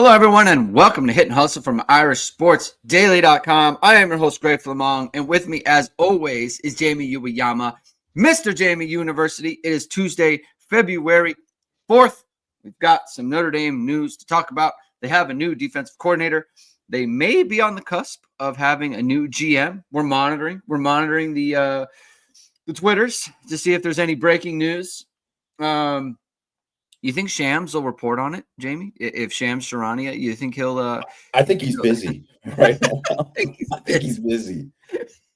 Hello, everyone, and welcome to Hit and Hustle from IrishSportsDaily.com. I am your host, Greg Flammang, and with me, as always, is Jamie Uyeyama, Mr. Jamie University. It is Tuesday, February 4th. We've got some Notre Dame news to talk about. They have a new defensive coordinator. They may be on the cusp of having a new GM. We're monitoring the Twitters to see if there's any breaking news. You think Shams will report on it, Jamie? If Shams Charania, you think he'll? I think he's busy right now. I think he's busy.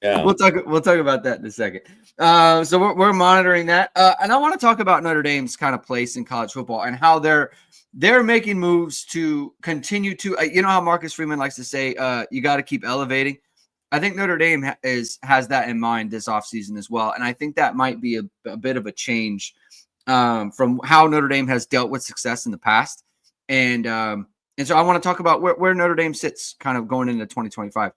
Yeah, we'll talk about that in a second. So we're monitoring that, and I want to talk about Notre Dame's kind of place in college football and how they're making moves to continue to. You know how Marcus Freeman likes to say, you got to keep elevating. I think Notre Dame has that in mind this offseason as well, and I think that might be a bit of a change from how Notre Dame has dealt with success in the past. And so I want to talk about where Notre Dame sits kind of going into 2025.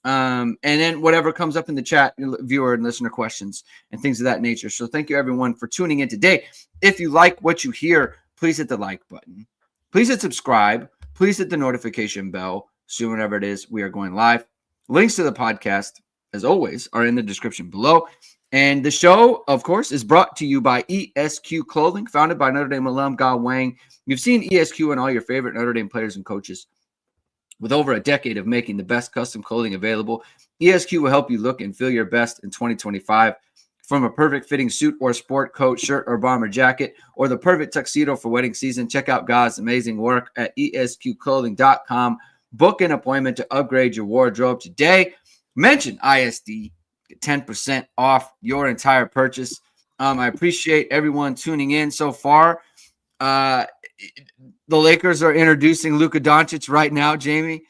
And then whatever comes up in the chat, viewer and listener questions and things of that nature. So thank you, everyone, for tuning in today. If you like what you hear, please hit the like button. Please hit subscribe. Please hit the notification bell. So whenever it is, we are going live. Links to the podcast, as always, are in the description below. And the show, of course, is brought to you by ESQ Clothing, founded by Notre Dame alum Ge Wang. You've seen ESQ and all your favorite Notre Dame players and coaches. With over a decade of making the best custom clothing available, ESQ will help you look and feel your best in 2025. From a perfect fitting suit or sport coat, shirt, or bomber jacket, or the perfect tuxedo for wedding season, check out Ge's amazing work at esqclothing.com. Book an appointment to upgrade your wardrobe today. Mention ISD. Get 10% off your entire purchase. I appreciate everyone tuning in so far. The Lakers are introducing Luka Doncic right now, Jamie.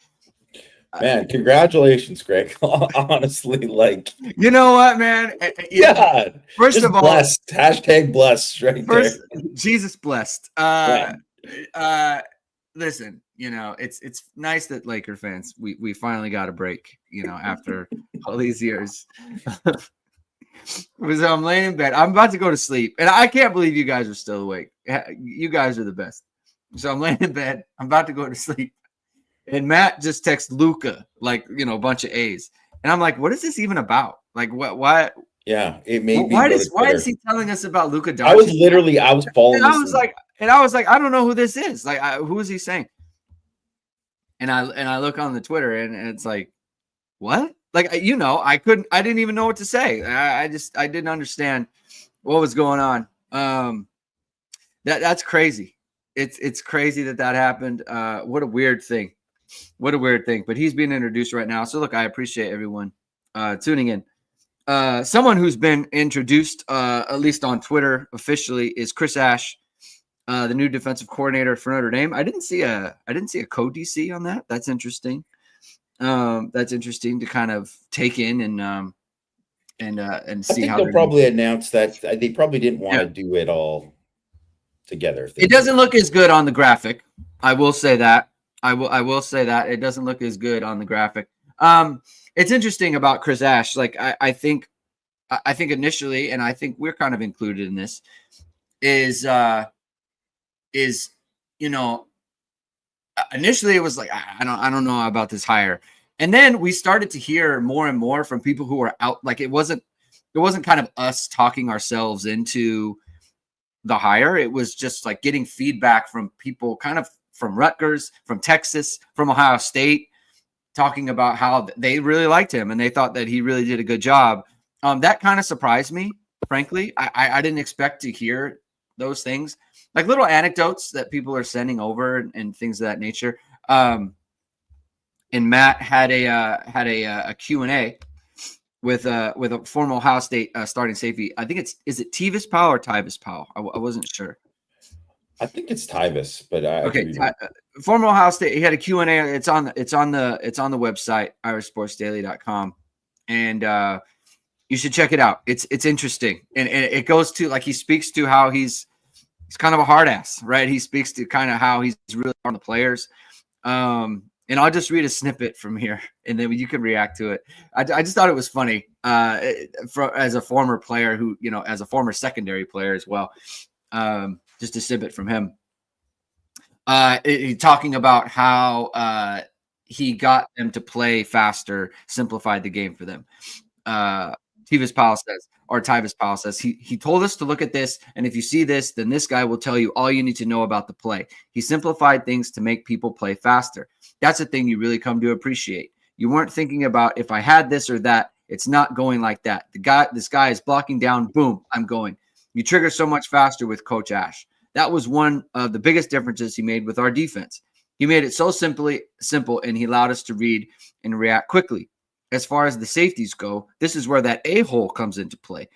Man, congratulations, Greg. Honestly, like, you know what, man? Yeah. First of all, blessed. Hashtag blessed right there. Jesus blessed. Listen, it's nice that Laker fans, we finally got a break, after all these years. So I'm laying in bed. I'm about to go to sleep, and I can't believe you guys are still awake. You guys are the best. So I'm laying in bed. I'm about to go to sleep, and Matt just texts Luka, like, a bunch of A's, and I'm like, what is this even about? Like, what? Why? Yeah, it made me. Why is he telling us about Luka Doncic? I was following. And I was like, I don't know who this is. Like, who is he saying? And I look on the Twitter, and it's like, what? Like, I didn't even know what to say. I didn't understand what was going on. That's crazy. It's crazy that happened. What a weird thing. But he's being introduced right now. So look, I appreciate everyone tuning in. Someone who's been introduced, at least on Twitter officially, is Chris Ash, the new defensive coordinator for Notre Dame. I didn't see a co-DC on that. That's interesting. That's interesting to kind of take in and see how they'll probably announce that they probably didn't want to do it all together. It doesn't look as good on the graphic. I will say that. I will say that it doesn't look as good on the graphic. It's interesting about Chris Ash. Like, I think initially, and I think we're kind of included in this, is initially it was like, I don't know about this hire. And then we started to hear more and more from people who were out. Like, it wasn't kind of us talking ourselves into the hire. It was just like getting feedback from people kind of from Rutgers, from Texas, from Ohio State, talking about how they really liked him and they thought that he really did a good job. That kind of surprised me, frankly. I didn't expect to hear those things, like little anecdotes that people are sending over and things of that nature. And Matt had a Q&A with a former Ohio State starting safety. I think is it Tevis Powell or Tyvis Powell? I wasn't sure. I think it's Tyvis, but okay. Former Ohio State. He had a Q&A. It's on the website IrishSportsDaily.com, and you should check it out. It's interesting, and it goes to, like, he speaks to how he's kind of a hard ass, right? He speaks to kind of how he's really on the players. And I'll just read a snippet from here, and then you can react to it. I just thought it was funny as a former player who, as a former secondary player as well. Just a snippet from him. Talking about how he got them to play faster, simplified the game for them. Tyvis Powell says, he told us to look at this, and if you see this, then this guy will tell you all you need to know about the play. He simplified things to make people play faster. That's a thing you really come to appreciate. You weren't thinking about if I had this or that. It's not going like that. This guy is blocking down. Boom, I'm going. You trigger so much faster with Coach Ash. That was one of the biggest differences he made with our defense. He made it so simple, and he allowed us to read and react quickly. As far as the safeties go, this is where that a-hole comes into play.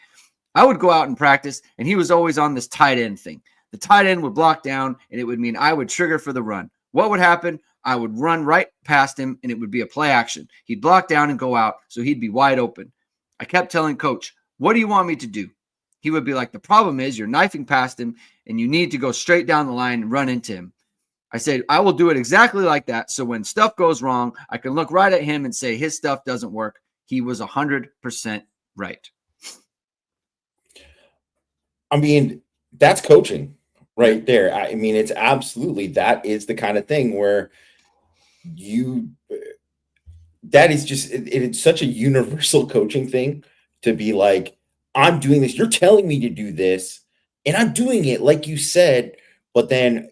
I would go out and practice, and he was always on this tight end thing. The tight end would block down, and it would mean I would trigger for the run. What would happen? I would run right past him, and it would be a play action. He'd block down and go out, so he'd be wide open. I kept telling Coach, what do you want me to do? He would be like, the problem is you're knifing past him, and you need to go straight down the line and run into him. I said, I will do it exactly like that. So when stuff goes wrong, I can look right at him and say his stuff doesn't work. He was 100% right. I mean, that's coaching right there. I mean, it's absolutely, that is the kind of thing where that is just, it's such a universal coaching thing to be like, I'm doing this. You're telling me to do this, and I'm doing it like you said, but then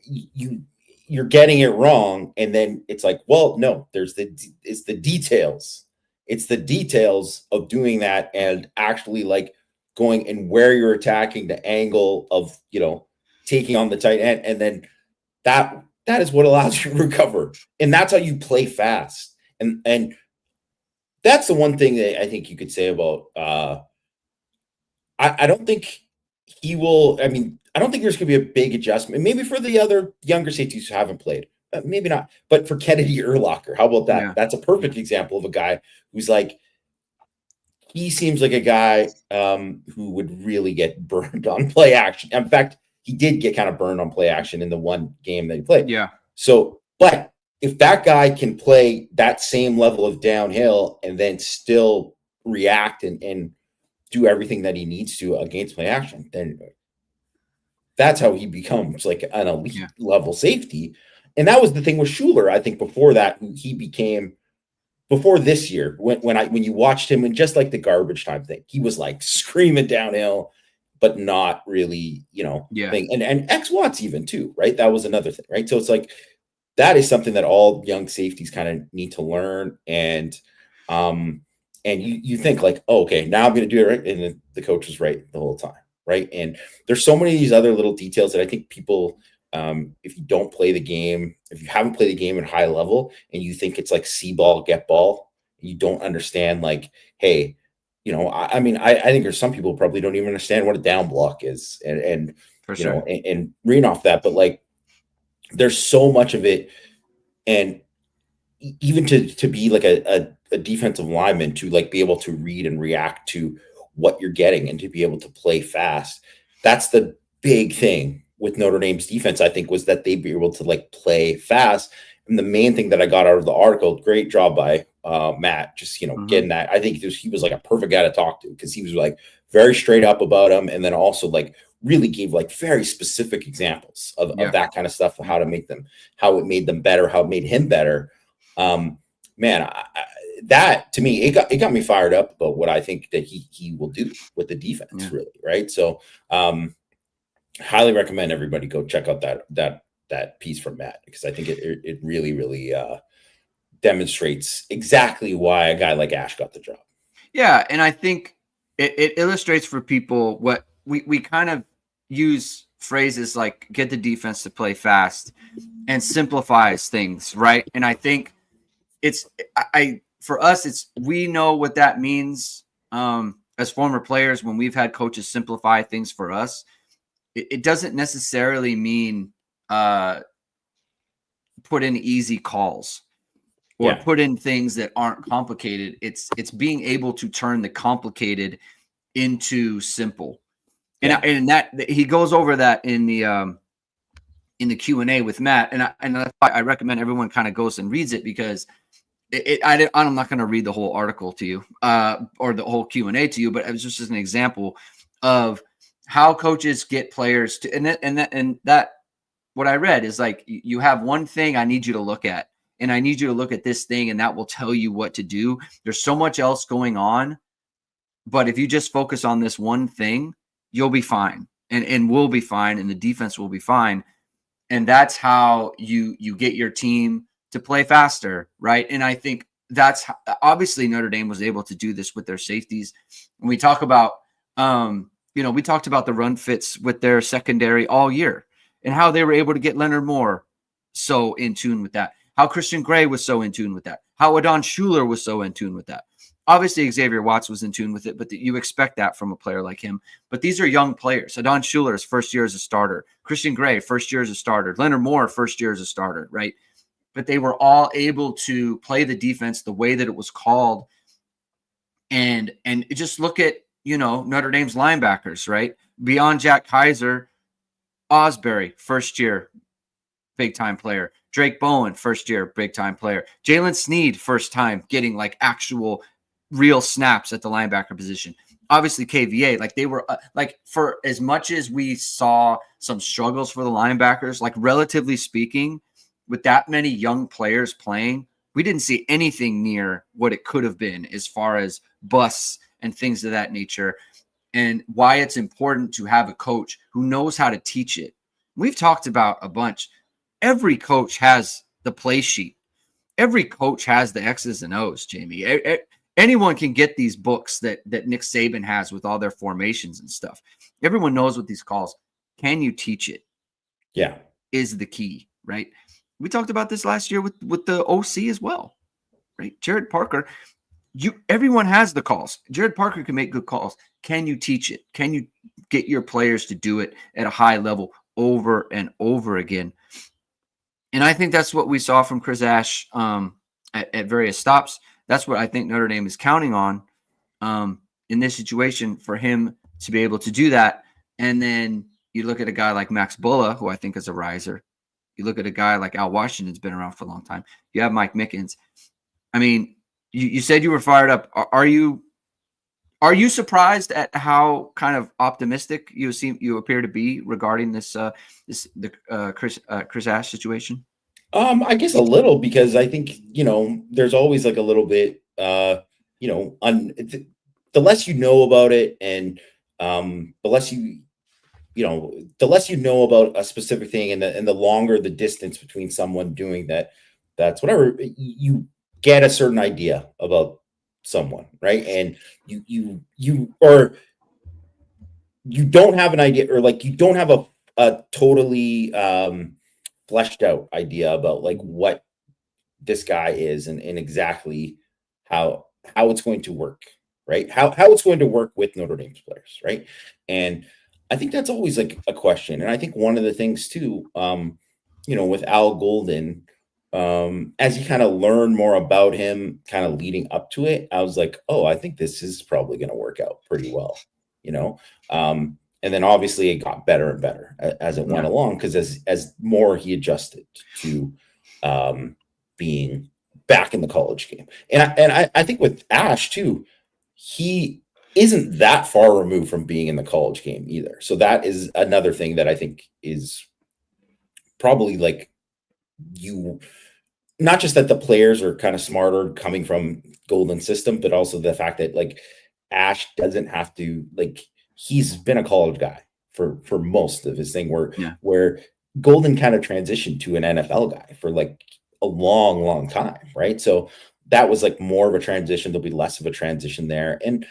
you're getting it wrong. And then it's like, well, no, it's the details. It's the details of doing that and actually like going and where you're attacking, the angle of, taking on the tight end. And then that is what allows you to recover. And that's how you play fast. And that's the one thing that I think you could say about, I don't think he will. I mean, I don't think there's going to be a big adjustment. Maybe for the other younger safeties who haven't played, maybe not. But for Kennedy Urlacher, how about that? Yeah. That's a perfect example of a guy who's like, he seems like a guy who would really get burned on play action. In fact, he did get kind of burned on play action in the one game that he played. Yeah. So, but if that guy can play that same level of downhill and then still react and do everything that he needs to against play action, then that's how he becomes like an elite level safety. And that was the thing with Schuler. I think before that, he became, before this year, when you watched him in just like the garbage time thing, he was like screaming downhill, but not really, thing. And X Watts even too, right? That was another thing, right? So it's like, that is something that all young safeties kind of need to learn. And you think like, oh, okay, now I'm going to do it right. And then the coach was right the whole time. Right. And there's so many of these other little details that I think people, if you don't play the game, if you haven't played the game at high level and you think it's like see ball, get ball, you don't understand like, hey, I mean, I think there's some people probably don't even understand what a down block is and for sure. And reading off that, but like, there's so much of it. And even to be like a defensive lineman, to like be able to read and react to what you're getting and to be able to play fast. That's the big thing with Notre Dame's defense, I think, was that they'd be able to like play fast. And the main thing that I got out of the article, great job by Matt, just, getting that. I think he was like a perfect guy to talk to because he was like very straight up about him. And then also like really gave like very specific examples of that kind of stuff, how to make them, how it made them better, how it made him better. Man, that to me, it got me fired up about what I think that he will do with the defense, really, right? So, highly recommend everybody go check out that piece from Matt because I think it really, really demonstrates exactly why a guy like Ash got the job. Yeah, and I think it illustrates for people what we kind of use phrases like get the defense to play fast and simplifies things, right? And I think for us, we know what that means as former players when we've had coaches simplify things for us. It doesn't necessarily mean put in easy calls or put in things that aren't complicated. It's being able to turn the complicated into simple. And that he goes over that in the Q&A with Matt. And that's why I recommend everyone kind of goes and reads it because I'm not going to read the whole article to you or the whole Q&A to you, but it was just an example of how coaches get players to, and that what I read is like, you have one thing I need you to look at, and I need you to look at this thing, and that will tell you what to do. There's so much else going on, but if you just focus on this one thing, you'll be fine, and we'll be fine, and the defense will be fine. And that's how you get your team to play faster, right? And I think that's how, obviously Notre Dame was able to do this with their safeties. When we talk about, we talked about the run fits with their secondary all year, and how they were able to get Leonard Moore so in tune with that, how Christian Gray was so in tune with that, how Adon Schuler was so in tune with that. Obviously, Xavier Watts was in tune with it, but you expect that from a player like him. But these are young players. Adon Schuler's first year as a starter. Christian Gray, first year as a starter. Leonard Moore, first year as a starter, right? But they were all able to play the defense the way that it was called. And just look at, Notre Dame's linebackers, right? Beyond Jack Kaiser, Osbury, first year, big-time player. Drake Bowen, first year, big-time player. Jalen Sneed, first time getting like actual real snaps at the linebacker position. Obviously, KVA, like they were like, for as much as we saw some struggles for the linebackers, like relatively speaking, with that many young players playing, we didn't see anything near what it could have been as far as busts and things of that nature, and why it's important to have a coach who knows how to teach it. We've talked about a bunch. Every coach has the play sheet. Every coach has the X's and O's, Jamie. Anyone can get these books that Nick Saban has with all their formations and stuff. Everyone knows what these calls. Can you teach it? Yeah. Is the key, right? We talked about this last year with the OC as well, right? Jared Parker, everyone has the calls. Jared Parker can make good calls. Can you teach it? Can you get your players to do it at a high level over and over again? And I think that's what we saw from Chris Ash at various stops. That's what I think Notre Dame is counting on in this situation, for him to be able to do that. And then you look at a guy like Max Bulla, who I think is a riser. You look at a guy like Al Washington's been around for a long time. You have Mike Mickens. I mean, you said you were fired up. Are you surprised at how kind of optimistic you appear to be regarding the Chris Ash situation? I guess a little, because I think, there's always like a little bit, the less you know about it, and the less the less you know about a specific thing, and the longer the distance between someone doing that's whatever, you get a certain idea about someone, right? And you don't have an idea, or like you don't have a totally fleshed out idea about like what this guy is, and exactly how it's going to work, right? How it's going to work with Notre Dame's players, right? And I think that's always like a question. And I think one of the things too, with Al Golden, as you kind of learn more about him kind of leading up to it, I was like, oh, I think this is probably going to work out pretty well, and then obviously it got better and better as it went along, because as more he adjusted to being back in the college game. And I think with Ash too, he isn't that far removed from being in the college game either. So that is another thing that I think is probably like, not just that the players are kind of smarter coming from Golden's system, but also the fact that like Ash doesn't have to, like, he's been a college guy for most of his thing, where Golden kind of transitioned to an NFL guy for like a long time, right? So that was like more of a transition. There'll be less of a transition there. And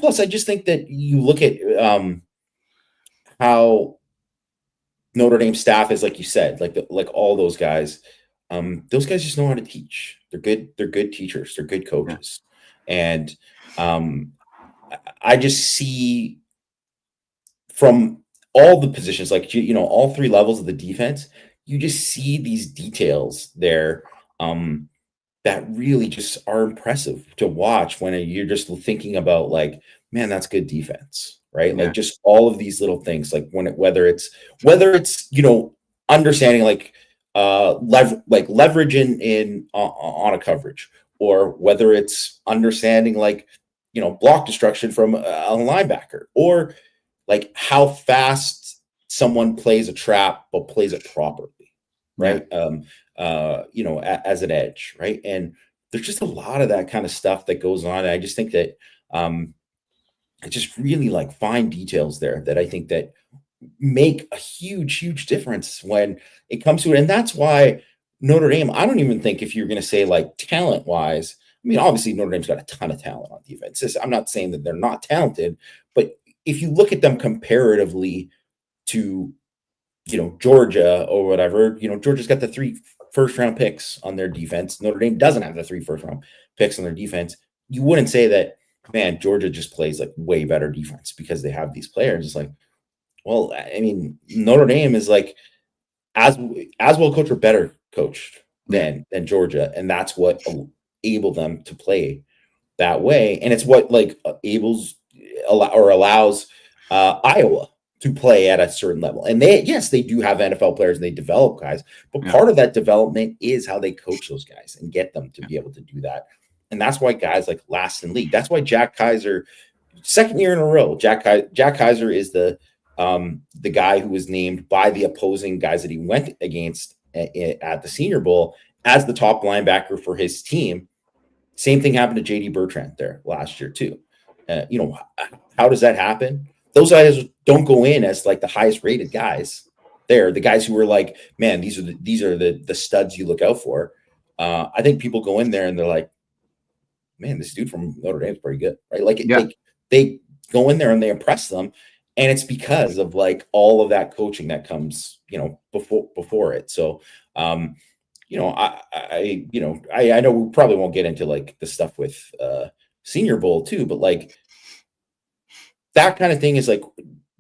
plus, I just think that you look at how Notre Dame staff is, like you said, like all those guys just know how to teach. They're good teachers. They're good coaches. Yeah. And I just see from all the positions, like, all three levels of the defense, you just see these details there that really just are impressive to watch when you're just thinking about like, man, that's good defense, right? Yeah. Like just all of these little things, like whether it's understanding like leverage in on a coverage, or whether it's understanding like block destruction from a linebacker, or like how fast someone plays a trap but plays it properly, right? As an edge, right? And there's just a lot of that kind of stuff that goes on. And I just think that it's just really like fine details there that I think that make a huge difference when it comes to it. And that's why Notre Dame, I don't even think, if you're going to say like talent wise, I mean, obviously Notre Dame's got a ton of talent on defense. I'm not saying that they're not talented, but if you look at them comparatively to, Georgia or whatever, Georgia's got the 3 first-round picks on their defense. Notre Dame doesn't have the 3 first-round picks on their defense. You wouldn't say that, man, Georgia just plays like way better defense because they have these players. It's like, well, I mean, Notre Dame is like as well coached or better coached than Georgia, and that's what enabled them to play that way, and it's what like allows Iowa to play at a certain level. And they do have NFL players and they develop guys, but part of that development is how they coach those guys and get them to be able to do that. And that's why guys like last in league. That's why Jack Kaiser, second year in a row, Jack Kaiser is the guy who was named by the opposing guys that he went against at the Senior Bowl as the top linebacker for his team. Same thing happened to JD Bertrand there last year too. How does that happen? Those guys don't go in as like the highest rated guys. They're the guys who are like, man, these are the studs you look out for. I think people go in there and they're like, man, this dude from Notre Dame is pretty good, right? Like they go in there and they impress them, and it's because of like all of that coaching that comes, before it. So, I know we probably won't get into like the stuff with Senior Bowl too, but like that kind of thing is like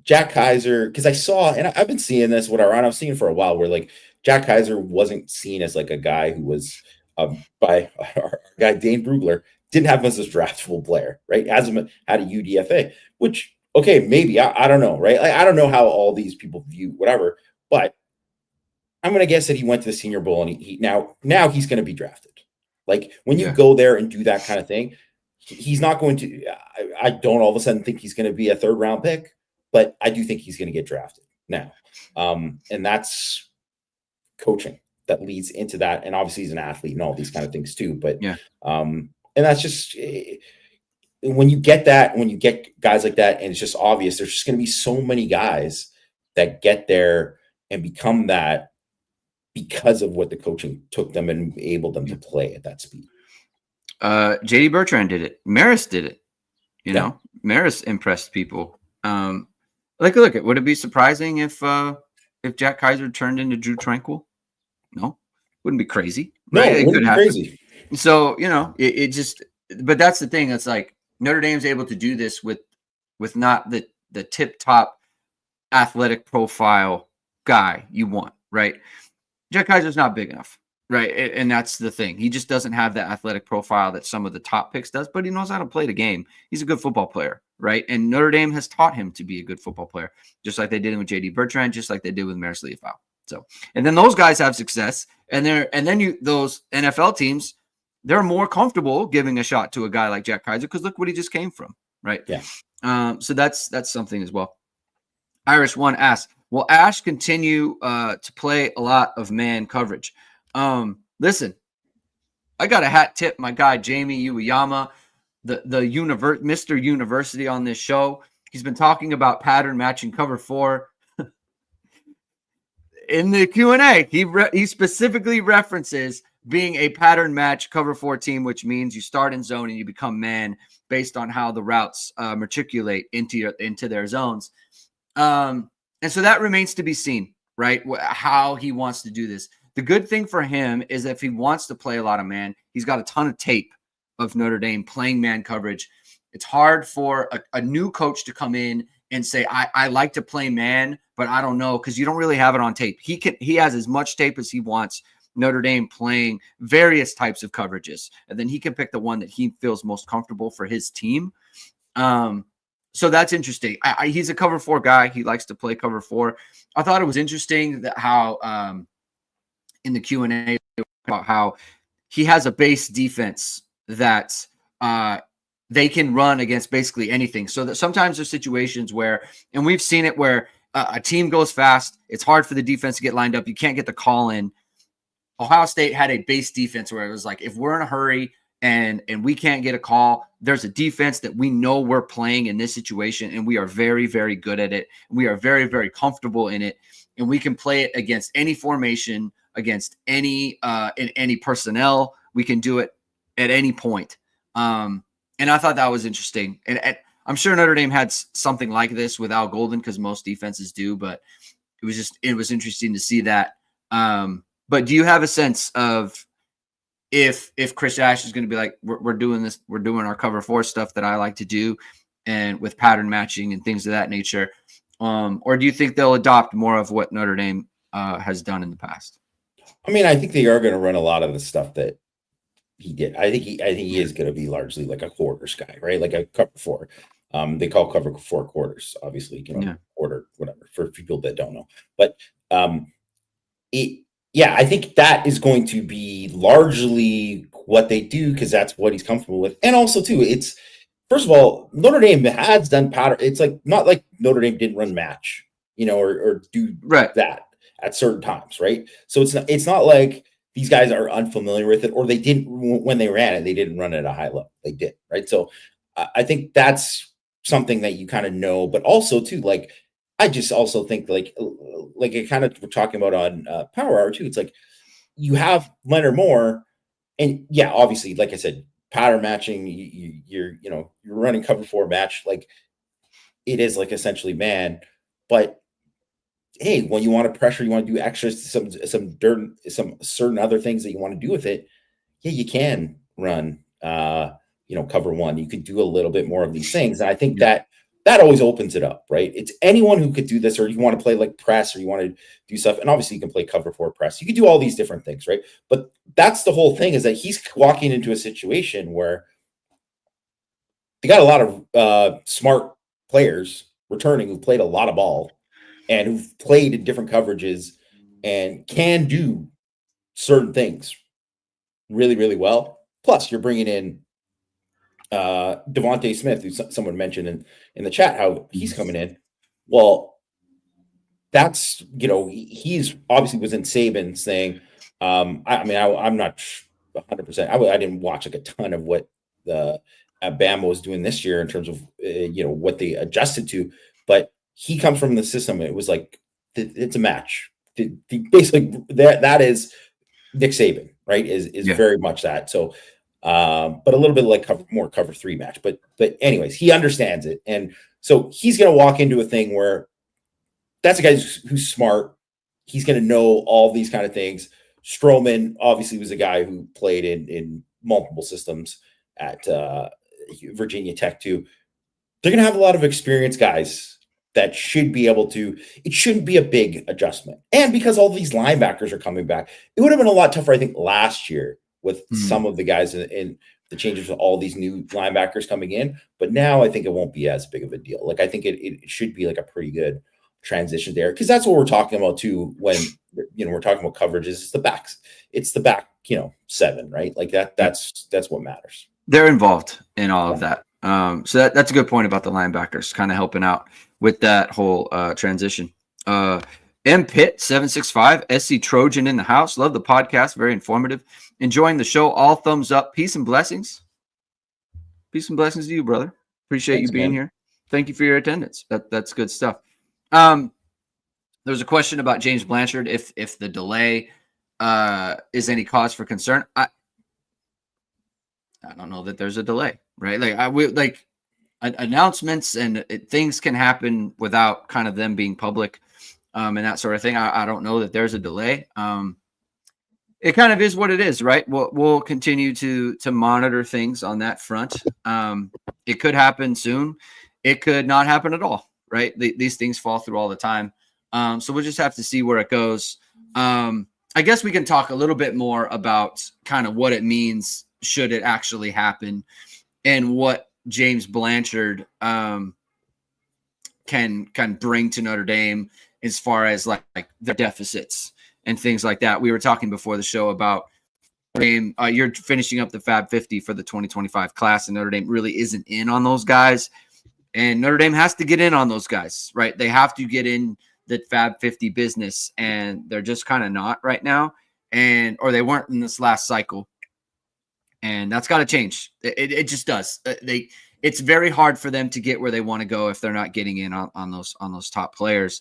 Jack Kaiser, because I saw, and I've been seeing this, whatever, and I've seen it for a while, where like Jack Kaiser wasn't seen as like a guy who was by our guy Dane Brugler, didn't have him as a draftable player, right? As him had a UDFA, which, okay, maybe, I don't know, right? I don't know how all these people view whatever, but I'm going to guess that he went to the Senior Bowl and he now he's going to be drafted. Like when you go there and do that kind of thing, he's not going to, I don't all of a sudden think he's going to be a 3rd round pick, but I do think he's going to get drafted now. And that's coaching that leads into that. And obviously he's an athlete and all these kind of things too. But and that's just, when you get guys like that, and it's just obvious, there's just going to be so many guys that get there and become that because of what the coaching took them and enabled them to play at that speed. JD Bertrand did it. Maris did it. Know, Maris impressed people. Look, would it be surprising if Jack Kaiser turned into Drew Tranquil? No, wouldn't be crazy. Right? No, it wouldn't be crazy. So, it just, but that's the thing. It's like Notre Dame's able to do this with not the tip top athletic profile guy you want, right? Jack Kaiser's not big enough. Right. And that's the thing. He just doesn't have that athletic profile that some of the top picks does, but he knows how to play the game. He's a good football player. Right. And Notre Dame has taught him to be a good football player, just like they did with JD Bertrand, just like they did with Maris Leafau. So, and then those guys have success. And those NFL teams, they're more comfortable giving a shot to a guy like Jack Kaiser because look what he just came from. Right. Yeah. So that's something as well. Irish One asks, will Ash continue to play a lot of man coverage? Listen, I got a hat tip my guy Jamie Uyeyama, the Mr. University on this show. He's been talking about pattern matching cover 4 in the Q&A. He specifically references being a pattern match cover 4 team, which means you start in zone and you become man based on how the routes matriculate into their zones. And so that remains to be seen, right? How he wants to do this. The good thing for him is if he wants to play a lot of man, he's got a ton of tape of Notre Dame playing man coverage. It's hard for a new coach to come in and say, I like to play man, but I don't know, because you don't really have it on tape. He has as much tape as he wants Notre Dame playing various types of coverages, and then he can pick the one that he feels most comfortable for his team. So that's interesting. He's a cover 4 guy. He likes to play cover 4. I thought it was interesting that how in the Q&A about how he has a base defense that they can run against basically anything. So that sometimes there's situations where, and we've seen it where a team goes fast. It's hard for the defense to get lined up. You can't get the call in. Ohio State had a base defense where it was like, if we're in a hurry and we can't get a call, there's a defense that we know we're playing in this situation, and we are very, very good at it. We are very, very comfortable in it, and we can play it against any formation, against any in any personnel. We can do it at any point. And I thought that was interesting. And I'm sure Notre Dame had something like this with Al Golden, because most defenses do, but it was interesting to see that. But do you have a sense of if Chris Ash is going to be like, we're doing this, we're doing our cover 4 stuff that I like to do, and with pattern matching and things of that nature, or do you think they'll adopt more of what Notre Dame has done in the past? I mean, I think they are going to run a lot of the stuff that he did. I think he is going to be largely like a quarters guy, right? Like a cover 4. They call cover 4 quarters, obviously, quarter, whatever, for people that don't know. But I think that is going to be largely what they do, because that's what he's comfortable with. And also, too, it's, first of all, Notre Dame has done pattern. It's like not like Notre Dame didn't run match, or do that at certain times, right? So it's not like these guys are unfamiliar with it, or they didn't, when they ran it, they didn't run it at a high level. They did, right? So I think that's something that you kind of know, but also too, like, I just also think like it kind of, we're talking about on Power Hour too. It's like you have Leonard Moore, and obviously, like I said, pattern matching. You're running cover 4 match, like it is like essentially man. But hey, when you want to pressure, you want to do extras, some certain other things that you want to do with it. Yeah, you can run cover 1. You could do a little bit more of these things, and I think that always opens it up, right? It's anyone who could do this, or you want to play like press, or you want to do stuff. And obviously you can play cover 4 press. You can do all these different things, right? But that's the whole thing, is that he's walking into a situation where they got a lot of smart players returning who've played a lot of ball and who've played in different coverages and can do certain things really, really well. Plus you're bringing in Devontae Smith, who someone mentioned in the chat how he's coming in. Well, that's, he's obviously was in Saban saying, I'm not 100%. I didn't watch like a ton of what the Bama was doing this year in terms of what they adjusted to, but he comes from the system. It was like it's a match. Basically, that is Nick Saban, right? Is very much that. So. But a little bit like cover 3 match, but anyways, he understands it. And so he's going to walk into a thing where that's a guy who's smart. He's going to know all these kind of things. Stroman obviously was a guy who played in multiple systems at Virginia Tech too. They're going to have a lot of experienced guys that should be able to, it shouldn't be a big adjustment. And because all these linebackers are coming back, it would have been a lot tougher, I think, last year with some of the guys in the changes of all these new linebackers coming in. But now I think it won't be as big of a deal. Like, I think it should be like a pretty good transition there, because that's what we're talking about too when we're talking about coverages. It's the back 7, right? Like that's what matters. They're involved in all of that. So that's a good point about the linebackers kind of helping out with that whole transition. M Pitt 765 SC Trojan in the house. Love the podcast. Very informative. Enjoying the show. All thumbs up. Peace and blessings. Peace and blessings to you, brother. Appreciate you being here. Thank you for your attendance. That's good stuff. There was a question about James Blanchard. If the delay is any cause for concern. I don't know that there's a delay, right? Like announcements and things can happen without kind of them being public. And that sort of thing. I don't know that there's a delay. It kind of is what it is, right? We'll continue to monitor things on that front. It could happen soon. It could not happen at all, right? These things fall through all the time. So we'll just have to see where it goes. I guess we can talk a little bit more about kind of what it means should it actually happen, and what James Blanchard can bring to Notre Dame as far as like the deficits and things like that. We were talking before the show about Notre Dame. You're finishing up the Fab 50 for the 2025 class, and Notre Dame really isn't in on those guys. And Notre Dame has to get in on those guys, right? They have to get in the Fab 50 business, and they're just kind of not right now, or they weren't in this last cycle. And that's got to change. It just does. It's very hard for them to get where they want to go if they're not getting in on those top players.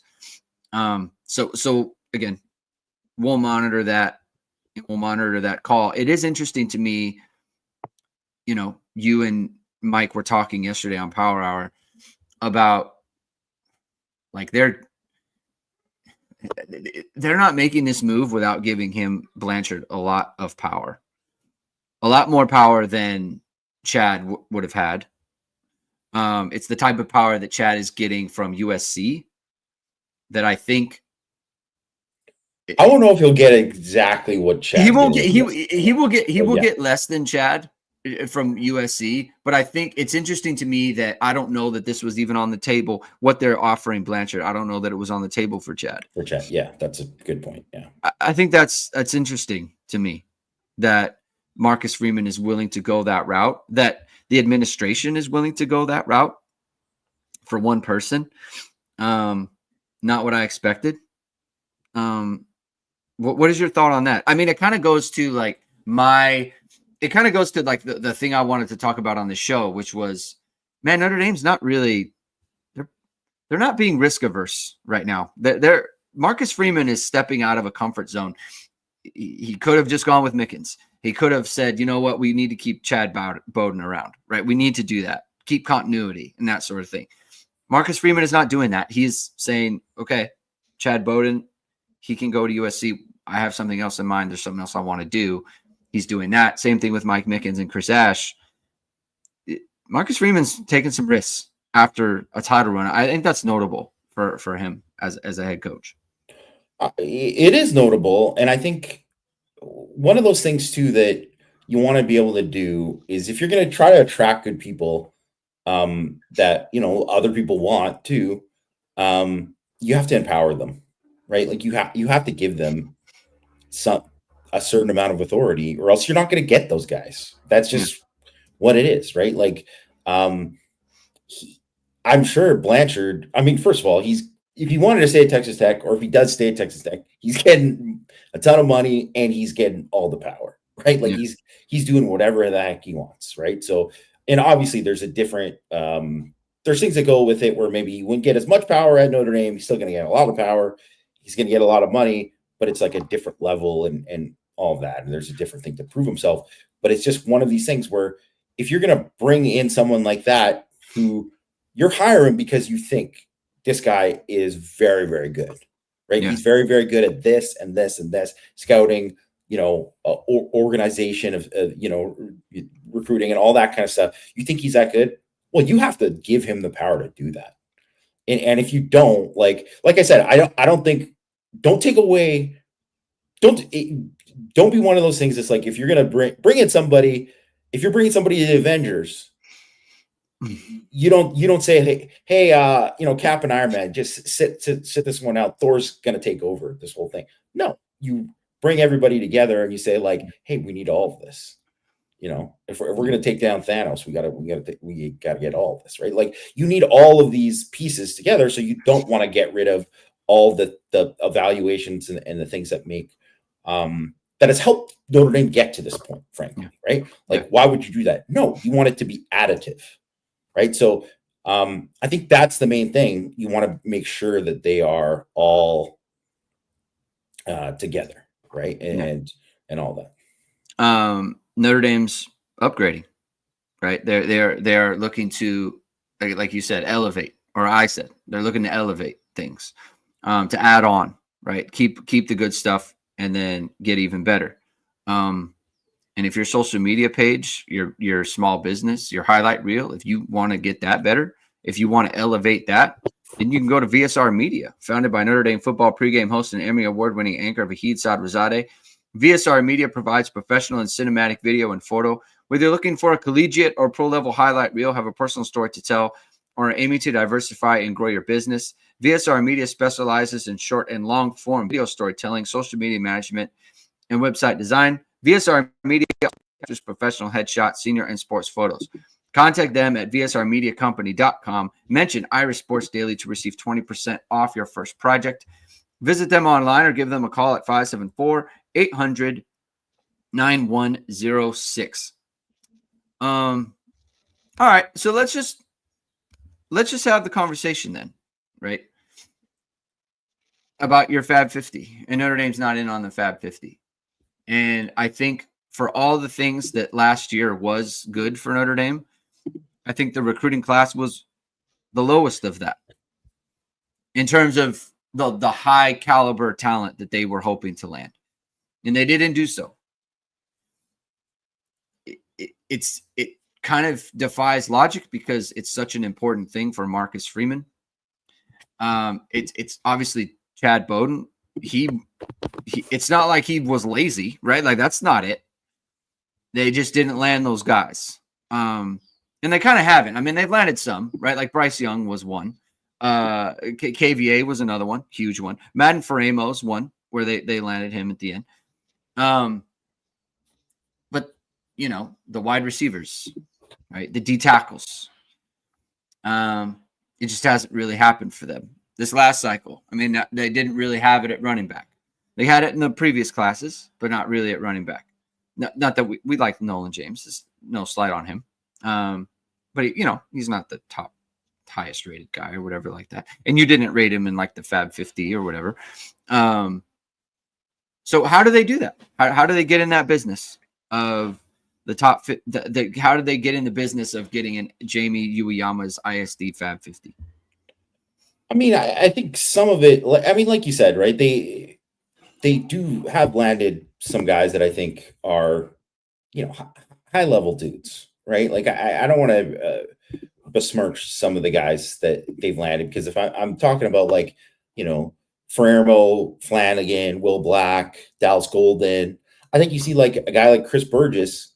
So again, we'll monitor that. We'll monitor that call. It is interesting to me. You and Mike were talking yesterday on Power Hour about like they're not making this move without giving him Blanchard a lot of power, a lot more power than Chad would have had. It's the type of power that Chad is getting from USC that I think. I don't know if he'll get exactly what Chad. He won't get. He will get less than Chad from USC, but I think it's interesting to me that I don't know that this was even on the table. What they're offering Blanchard, I don't know that it was on the table for Chad. Yeah, that's a good point. Yeah, I think that's interesting to me that Marcus Freeman is willing to go that route. That the administration is willing to go that route for one person. Not what I expected. What is your thought on that? I mean, it kind of goes to like the thing I wanted to talk about on the show, which was, man, Notre Dame's not really, they're not being risk averse right now. Marcus Freeman is stepping out of a comfort zone. He could have just gone with Mickens. He could have said, you know what, we need to keep Chad Bowden around, right? We need to do that, keep continuity and that sort of thing. Marcus Freeman is not doing that. He's saying, okay, Chad Bowden, he can go to USC. I have something else in mind. There's something else I want to do. He's doing that. Same thing with Mike Mickens and Chris Ash. Marcus Freeman's taking some risks after a title run. I think that's notable for him as a head coach. It is notable. And I think one of those things too that you want to be able to do is if you're going to try to attract good people that, other people want too, you have to empower them, right? Like you have to give them a certain amount of authority, or else you're not going to get those guys. That's just what it is, right? Like, I'm sure Blanchard. I mean, first of all, if he wanted to stay at Texas Tech, or if he does stay at Texas Tech, he's getting a ton of money and he's getting all the power, right? Like he's doing whatever the heck he wants, right? So, and obviously, there's a different. There's things that go with it where maybe he wouldn't get as much power at Notre Dame. He's still going to get a lot of power. He's going to get a lot of money, but it's like a different level and all of that. And there's a different thing to prove himself. But it's just one of these things where if you're going to bring in someone like that, who you're hiring because you think this guy is very, very good, right? Yeah. He's very, very good at this and this and this, scouting, organization of, recruiting and all that kind of stuff. You think he's that good? Well, you have to give him the power to do that. And if you don't, like I said, don't take away, don't be one of those things that's like, if you're going to bring in somebody, if you're bringing somebody to the Avengers, you don't say, hey, Cap and Iron Man, just sit this one out. Thor's going to take over this whole thing. No, you bring everybody together and you say like, hey, we need all of this. If we're going to take down Thanos, we got to get all of this, right? Like you need all of these pieces together. So you don't want to get rid of all the evaluations and the things that make, that has helped Notre Dame get to this point, frankly, right? Like, why would you do that? No, you want it to be additive, right? So I think that's the main thing. You want to make sure that they are all together, right? And all that. Notre Dame's upgrading, right? They're looking to, like you said, elevate, or I said, they're looking to elevate things, to add on, right? Keep the good stuff and then get even better. And if your social media page, your small business, your highlight reel, if you want to get that better, if you want to elevate that, then you can go to VSR Media, founded by Notre Dame football pregame host and Emmy award-winning anchor Vahid Sadrazadeh. VSR Media provides professional and cinematic video and photo. Whether you're looking for a collegiate or pro-level highlight reel, have a personal story to tell, or are aiming to diversify and grow your business, VSR Media specializes in short and long-form video storytelling, social media management, and website design. VSR Media offers professional headshots, senior and sports photos. Contact them at vsrmediacompany.com. Mention Irish Sports Daily to receive 20% off your first project. Visit them online or give them a call at 574-800-9106. All right, so let's just have the conversation then, right? About your Fab 50. And Notre Dame's not in on the Fab 50. And I think for all the things that last year was good for Notre Dame, I think the recruiting class was the lowest of that in terms of the high caliber talent that they were hoping to land. And they didn't do so. It kind of defies logic because it's such an important thing for Marcus Freeman. It's obviously Chad Bowden. It's not like he was lazy, right? Like that's not it. They just didn't land those guys. And they kind of haven't. I mean, they've landed some, right? Like Bryce Young was one. KVA was another one, huge one. Madden Faramos one, where they landed him at the end. But, you know, the wide receivers, right? The D tackles. It just hasn't really happened for them this last cycle. I mean, they didn't really have it at running back. They had it in the previous classes, but not really at running back. Not that we like Nolan James. There's no slight on him. But you know, he's not the highest rated guy or whatever like that. And you didn't rate him in like the Fab 50 or whatever. So how do they do that? How do they get in that business of the top how do they get in the business of getting in Jamie Uyeyama's ISD Fab 50? I mean, I think some of it, I mean, like you said, right? They do have landed some guys that I think are, you know, high level dudes, right? Like I don't want to besmirch some of the guys that they've landed, because if I'm talking about like, you know, Fermo, Flanagan, Will Black, Dallas Golden, I think you see like a guy like Chris Burgess,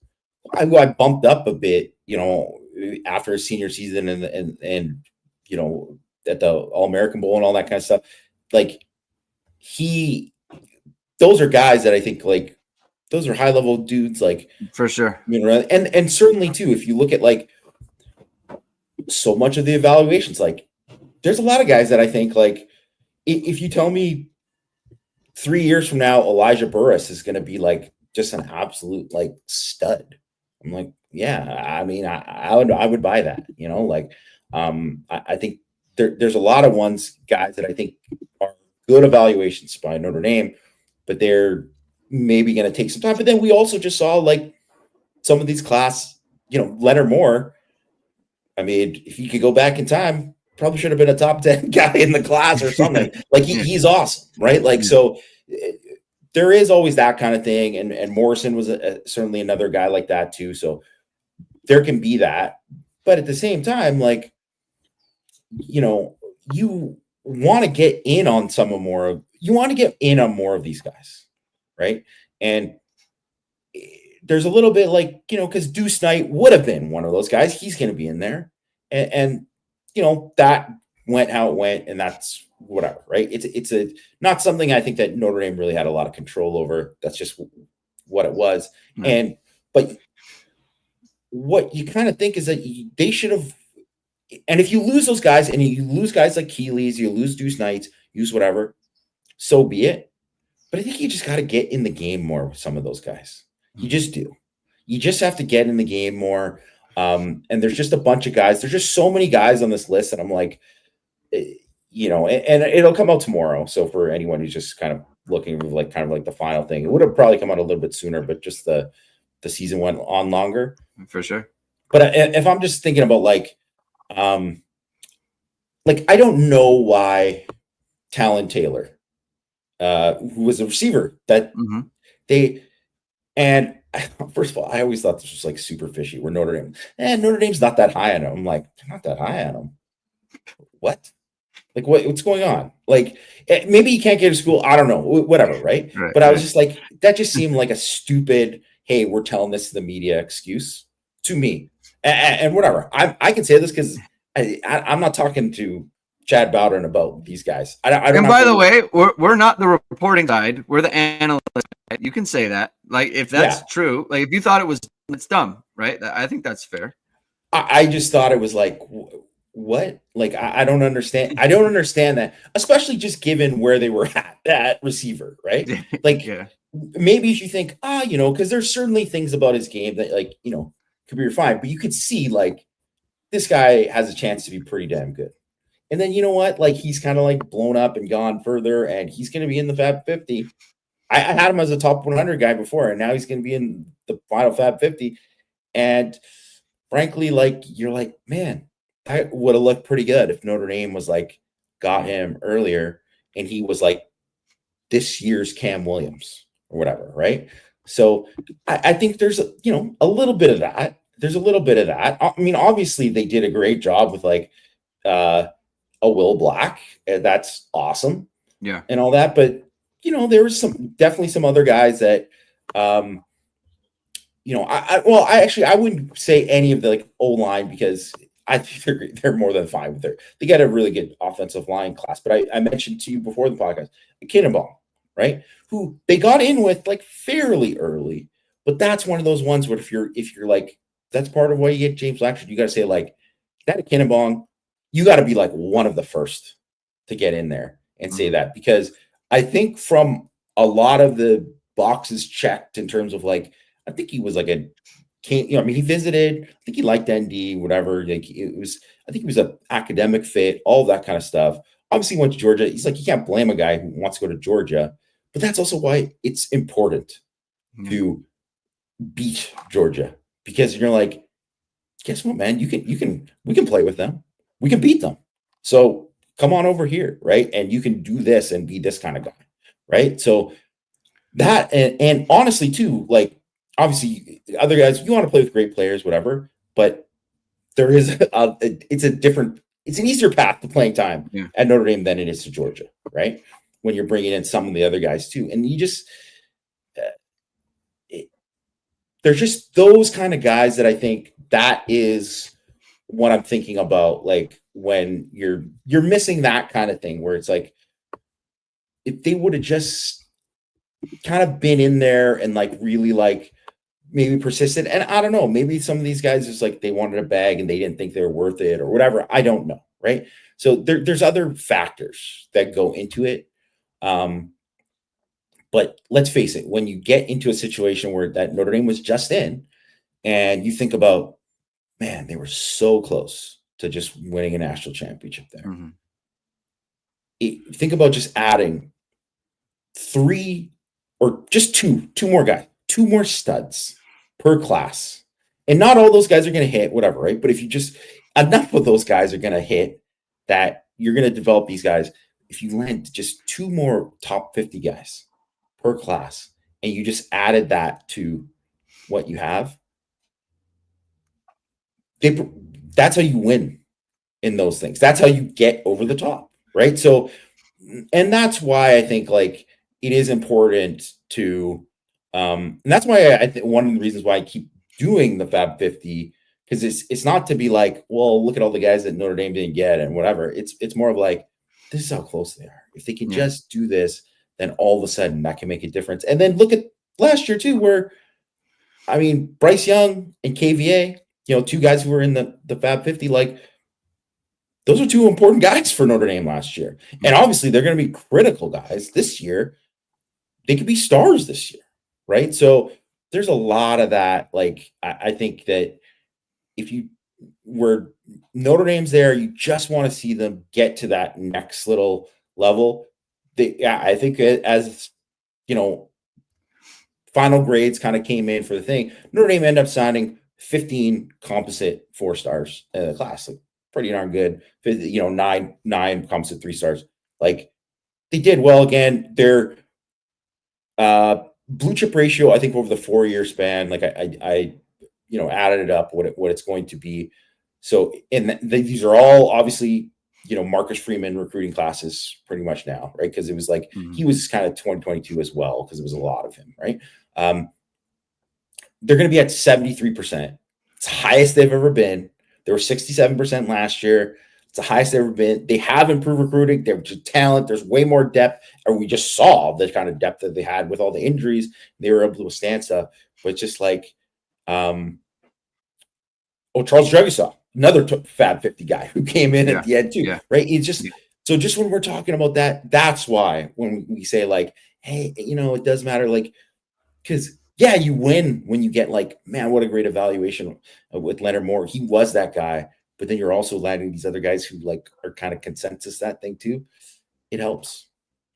who I bumped up a bit, you know, after his senior season and you know, at the All-American Bowl and all that kind of stuff. Like those are guys that I think like those are high level dudes, like for sure. You know, and certainly too, if you look at like so much of the evaluations, like there's a lot of guys that I think like if you tell me 3 years from now Elijah Burris is going to be like just an absolute like stud, I'm like, yeah, I mean, I would buy that, you know, like I think there's a lot of guys that I think are good evaluations by Notre Dame, but they're maybe going to take some time. But then we also just saw like some of these class, you know, Leonard Moore. I mean, if you could go back in time, probably should have been a top 10 guy in the class or something. Like he's awesome, right? Like, so there is always that kind of thing. And Morrison was certainly another guy like that too. So there can be that, but at the same time, like, you know, you want to get in on more of these guys, right? And there's a little bit like, you know, because Deuce Knight would have been one of those guys. He's going to be in there, and you know, that went how it went, and that's whatever, right? It's not something I think that Notre Dame really had a lot of control over. That's just what it was. Mm-hmm. But what you kind of think is that they should have. And if you lose those guys, and you lose guys like Keeley's, you lose Deuce Knights, use whatever, so be it. But I think you just got to get in the game more with some of those guys. You just do. You just have to get in the game more. And there's just a bunch of guys. There's just so many guys on this list. And I'm like, you know, and it'll come out tomorrow. So for anyone who's just kind of looking like kind of like the final thing, it would have probably come out a little bit sooner, but just the season went on longer. For sure. But if I'm just thinking about like I don't know why Talon Taylor, who was a receiver that and first of all, I always thought this was like super fishy. Where Notre Dame's not that high on him. I'm like, they're not that high on him. What? Like what's going on? Like maybe he can't get to school. I don't know. Whatever, right? But I was just like, that just seemed like a stupid, hey, we're telling this to the media excuse to me. And whatever. I can say this because I'm not talking to Chad Bowden about these guys. I don't. And by the way, we're not the reporting side. We're the analyst side. You can say that. Like if that's true, like if you thought it's dumb, right? I think that's fair. I just thought it was like, what? Like, I don't understand. I don't understand that, especially just given where they were at receiver, right? Like, Yeah. maybe if you think, because there's certainly things about his game that, like, could be refined, but you could see, like, this guy has a chance to be pretty damn good. And then, you know what? Like, he's kind of like blown up and gone further, and he's going to be in the Fab 50. I had him as a top 100 guy before, and now he's going to be in the final Fab 50. And frankly, like, you're like, man, that would have looked pretty good if Notre Dame was like, got him earlier, and he was like this year's Cam Williams or whatever, right? So I think there's a little bit of that. There's a little bit of that. I mean, obviously they did a great job with like a Will Black, and that's awesome. Yeah. And all that, but there was definitely some other guys that I wouldn't say any of the like O line, because I think they're more than fine with they got a really good offensive line class. But I mentioned to you before the podcast, Kinneball, right? Who they got in with like fairly early, but that's one of those ones where if you're like, that's part of why you get James Blackford. You got to say like that Kinneball, you got to be like one of the first to get in there and say that, because I think from a lot of the boxes checked in terms of like, I think he was like he visited, I think he liked ND, whatever. Like I think he was an academic fit, all that kind of stuff. Obviously, he went to Georgia. He's like, you can't blame a guy who wants to go to Georgia, but that's also why it's important to beat Georgia, because you're like, guess what, man? We can play with them. We can beat them. So come on over here, right? And you can do this and be this kind of guy, right? So that, and honestly too, like, obviously other guys, you want to play with great players, whatever, but there is it's an easier path to playing time at Notre Dame than it is to Georgia, right? When you're bringing in some of the other guys too. And you just, there's just those kind of guys that I think that is what I'm thinking about, like when you're missing that kind of thing, where it's like, if they would have just kind of been in there and like really like maybe persistent, and I don't know, maybe some of these guys is like they wanted a bag and they didn't think they were worth it or whatever. I don't know, right? So there's other factors that go into it. But let's face it, when you get into a situation where that Notre Dame was just in, and you think about, man, they were so close to just winning a national championship there. Think about just adding 3 or just two more guys, 2 more studs per class. And not all those guys are going to hit, whatever, right? But if you just, enough of those guys are going to hit that you're going to develop these guys. If you land just 2 more top 50 guys per class, and you just added that to what you have, that's how you win in those things. That's how you get over the top, right? So, and that's why I think like it is important to, and that's why I think one of the reasons why I keep doing the Fab 50, because it's not to be like, well, look at all the guys that Notre Dame didn't get and whatever. It's more of like, this is how close they are. If they can just do this, then all of a sudden that can make a difference. And then look at last year too, where, I mean, Bryce Young and KVA, 2 guys who were in the Fab 50, like, those are 2 important guys for Notre Dame last year. And obviously they're going to be critical guys this year. They could be stars this year, right? So there's a lot of that. Like, I think that if you were Notre Dame's there, you just want to see them get to that next little level. I think as, final grades kind of came in for the thing, Notre Dame ended up signing 15 composite 4 stars in the class. Like, pretty darn good. 9 composite 3 stars. Like, they did well again. Their blue chip ratio, I think over the 4-year span, like I added it up what it's going to be. So, and these are all obviously, Marcus Freeman recruiting classes pretty much now, right? Because it was like he was kind of 2022 as well, because it was a lot of him, right? They're going to be at 73%. It's the highest they've ever been. They were 67% last year. It's the highest they've ever been. They have improved recruiting. They're just talent. There's way more depth. Or we just saw the kind of depth that they had with all the injuries. They were able to withstand stuff. But just like, Charles Dregesaw, another Fab 50 guy who came in Yeah. at the end too, Yeah. right? It's just so just when we're talking about that, that's why when we say like, hey, it does matter, like, because yeah, you win when you get like, man, what a great evaluation with Leonard Moore. He was that guy, but then you're also landing these other guys who like are kind of consensus that thing too. It helps.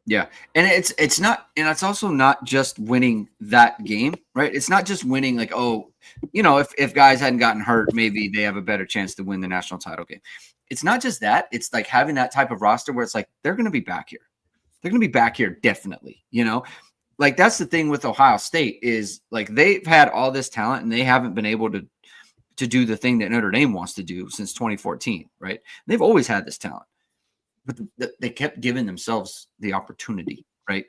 Yeah. And it's not, and it's also not just winning that game, right? It's not just winning like, oh, if guys hadn't gotten hurt, maybe they have a better chance to win the national title game. It's not just that. It's like having that type of roster where it's like, they're going to be back here. They're going to be back here definitely, Like that's the thing with Ohio State is like they've had all this talent and they haven't been able to do the thing that Notre Dame wants to do since 2014, right? They've always had this talent. But they kept giving themselves the opportunity, right?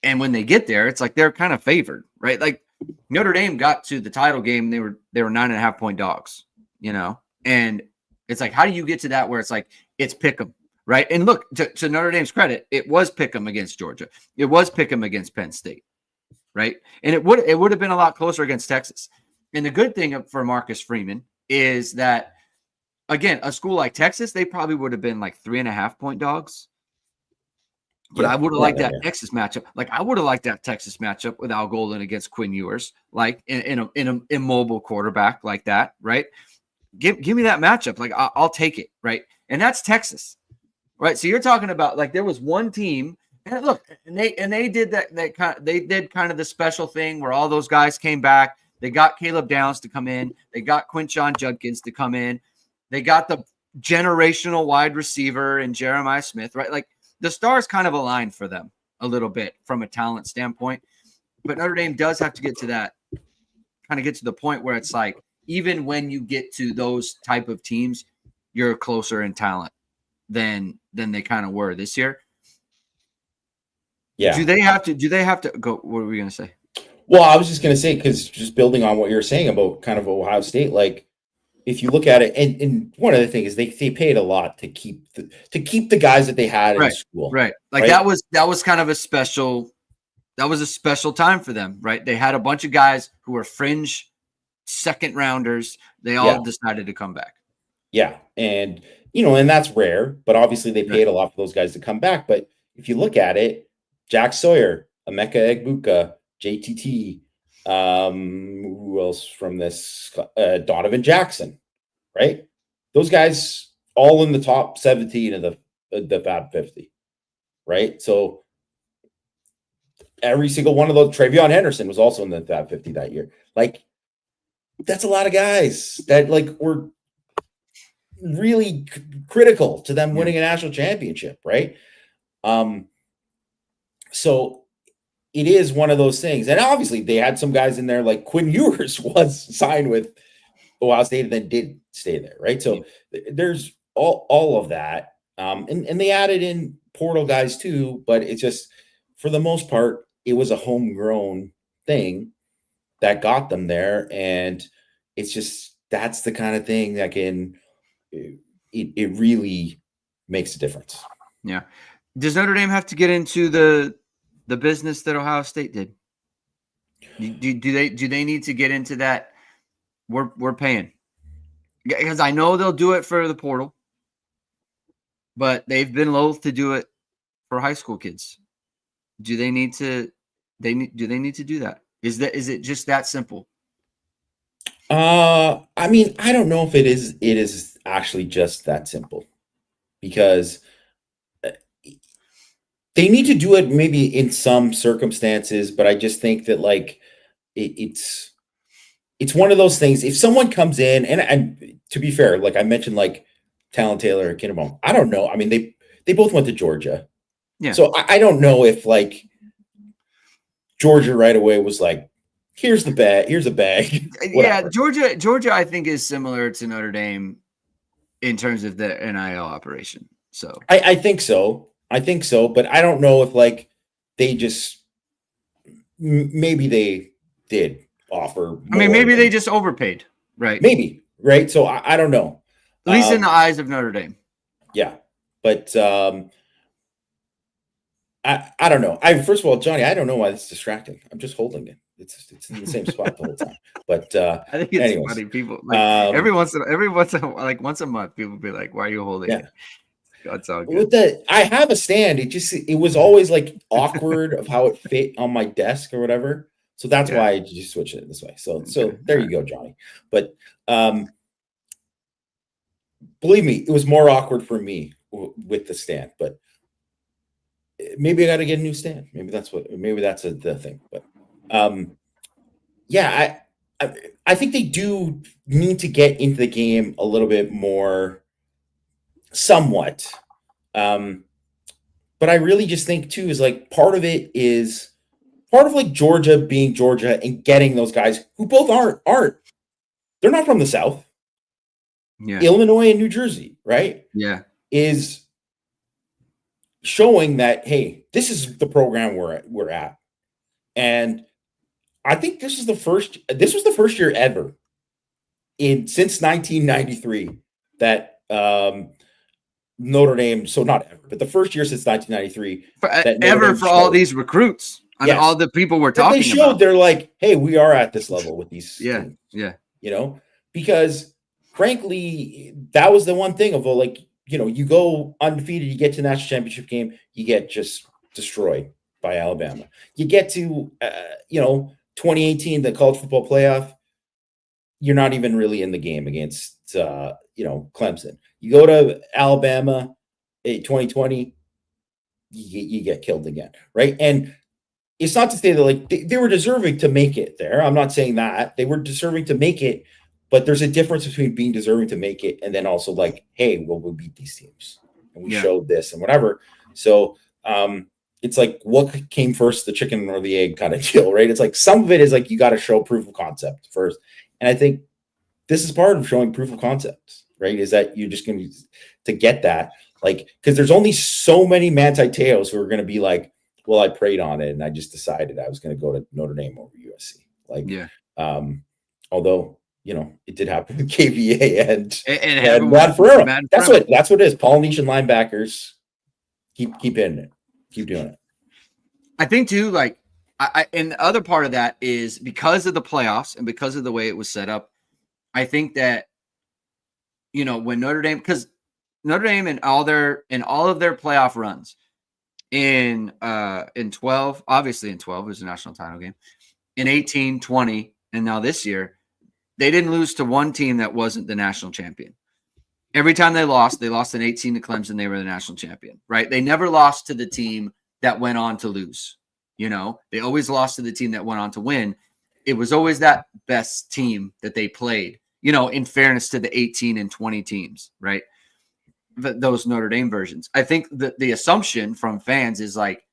And when they get there, it's like they're kind of favored, right? Like Notre Dame got to the title game, they were 9.5-point dogs, and it's like, how do you get to that where it's like it's pick 'em, right? And look, to Notre Dame's credit, it was pick 'em against Georgia, it was pick 'em against Penn State, right? And it would have been a lot closer against Texas. And the good thing for Marcus Freeman is that, again, a school like Texas, they probably would have been like 3.5-point dogs. But I would have liked that Texas matchup. Like I would have liked that Texas matchup with Al Golden against Quinn Ewers, like in an immobile quarterback like that, right? Give me that matchup. Like I'll take it, right? And that's Texas, right? So you're talking about like there was one team, and look, and they did that. They did kind of the special thing where all those guys came back. They got Caleb Downs to come in. They got Quinshon Judkins to come in. They got the generational wide receiver and Jeremiah Smith, right? Like the stars kind of aligned for them a little bit from a talent standpoint. But Notre Dame does have to get to that, kind of get to the point where it's like, even when you get to those type of teams, you're closer in talent than they kind of were this year. Yeah. Do they have to go? What were we going to say? Well, I was just going to say, because just building on what you're saying about kind of Ohio State, like if you look at it, and one other thing is they paid a lot to keep the guys that they had in school. Right. Like that was kind of a special time for them, right? They had a bunch of guys who were fringe second rounders. They all decided to come back. Yeah. And, and that's rare, but obviously they paid a lot for those guys to come back. But if you look at it, Jack Sawyer, Emeka Egbuka, JTT, who else from this? Donovan Jackson, right? Those guys all in the top 17 of the Fab 50, right? So every single one of those, Travion Henderson was also in the Fab 50 that year. Like, that's a lot of guys that like were really critical to them winning a national championship, right? So it is one of those things. And obviously they had some guys in there like Quinn Ewers was signed with Ohio State and then did stay there, right? So there's all of that. And they added in portal guys too, but it's just, for the most part, it was a homegrown thing that got them there. And it's just, that's the kind of thing that it really makes a difference. Yeah. Does Notre Dame have to get into the business that Ohio State did? Do they need to get into that? We're paying, because I know they'll do it for the portal, but they've been loath to do it for high school kids. Do they need to? Do they need to do that? Is it just that simple? I mean, I don't know if it is actually just that simple, because they need to do it maybe in some circumstances, but I just think that like it's one of those things. If someone comes in, and to be fair, like I mentioned, like Talon Taylor or Kinderbaum, I don't know. I mean, they both went to Georgia. Yeah. So I don't know if like Georgia right away was like, here's a bag. Yeah, Georgia, I think is similar to Notre Dame in terms of the NIL operation. So I think so. But I don't know if like they just maybe they did offer. I mean, maybe they just overpaid, right? Maybe, right? So I don't know. At least in the eyes of Notre Dame. Yeah, but I don't know. First of all, Johnny, I don't know why it's distracting. I'm just holding it. It's in the same spot the whole time. But I think it's anyways, funny. People like once a month, people be like, "Why are you holding it?" That's all good. I have a stand. It was always like awkward of how it fit on my desk or whatever. So that's why I just switched it this way. So there you go, Johnny. But believe me, it was more awkward for me with the stand. But maybe I got to get a new stand. Maybe that's the thing. But yeah, I think they do need to get into the game a little bit more, somewhat. But I really just think too is like part of like Georgia being Georgia and getting those guys who both aren't they're not from the South. Yeah. Illinois and New Jersey, right? Yeah. Is showing that, hey, this is the program we're at. And I think this was the first year ever since 1993 that Notre Dame, so not ever, but the first year since 1993 for all these recruits. I mean, all the people we're talking they showed about. They're like, hey, we are at this level with these teams. Yeah. You know, because frankly, that was the one thing of like, you go undefeated, you get to the national championship game, you get just destroyed by Alabama. You get to 2018, the college football playoff, you're not even really in the game against Clemson. You go to Alabama, 2020, you get killed again, right? And it's not to say that like they were deserving to make it there. I'm not saying that they were deserving to make it, but there's a difference between being deserving to make it and then also like, hey, well, we'll beat these teams and we showed this and whatever. So it's like, what came first, the chicken or the egg kind of deal, right? It's like some of it is like you got to show proof of concept first, and I think this is part of showing proof of concept, right? Is that you're just going to get that, like, because there's only so many Manti Te'os who are going to be like, well, I prayed on it and I just decided I was going to go to Notre Dame over USC. Like, although, it did happen with KVA and Matt Ferrera. That's what it is. Polynesian linebackers keep hitting it. Keep doing it. I think too, like, and the other part of that is because of the playoffs and because of the way it was set up, I think that, when Notre Dame, because Notre Dame in all of their playoff runs in 12, obviously in 12 was a national title game, in 18, 20, and now this year, they didn't lose to one team that wasn't the national champion. Every time they lost in 18 to Clemson, they were the national champion, right? They never lost to the team that went on to lose. They always lost to the team that went on to win. It was always that best team that they played, in fairness to the 18 and 20 teams, right? Those Notre Dame versions. I think that the assumption from fans is like,